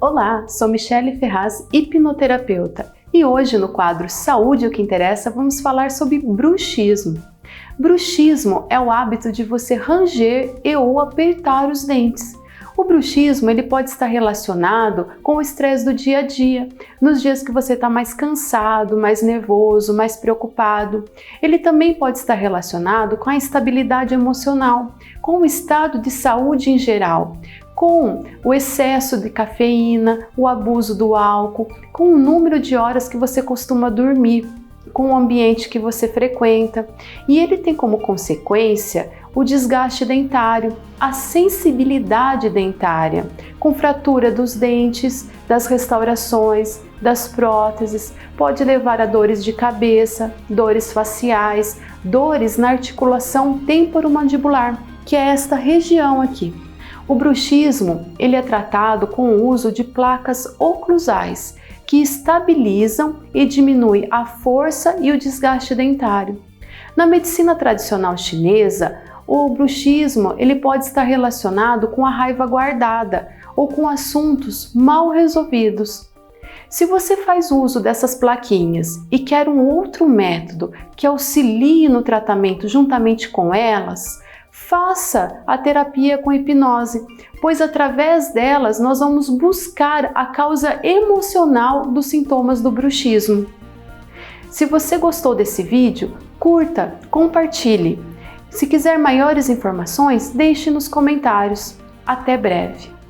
Olá, sou Michele Ferraz, hipnoterapeuta, e hoje no quadro Saúde o que Interessa vamos falar sobre bruxismo. Bruxismo é o hábito de você ranger e ou apertar os dentes. O bruxismo ele pode estar relacionado com o estresse do dia a dia, nos dias que você está mais cansado, mais nervoso, mais preocupado. Ele também pode estar relacionado com a instabilidade emocional, com o estado de saúde em geral, com o excesso de cafeína, o abuso do álcool, com o número de horas que você costuma dormir, com o ambiente que você frequenta. E ele tem como consequência o desgaste dentário, a sensibilidade dentária, com fratura dos dentes, das restaurações, das próteses, pode levar a dores de cabeça, dores faciais, dores na articulação temporomandibular, que é esta região aqui. O bruxismo ele é tratado com o uso de placas oclusais, que estabilizam e diminuem a força e o desgaste dentário. Na medicina tradicional chinesa, o bruxismo ele pode estar relacionado com a raiva guardada ou com assuntos mal resolvidos. Se você faz uso dessas plaquinhas e quer um outro método que auxilie no tratamento juntamente com elas, faça a terapia com hipnose, pois através delas nós vamos buscar a causa emocional dos sintomas do bruxismo. Se você gostou desse vídeo, curta, compartilhe. Se quiser maiores informações, deixe nos comentários. Até breve!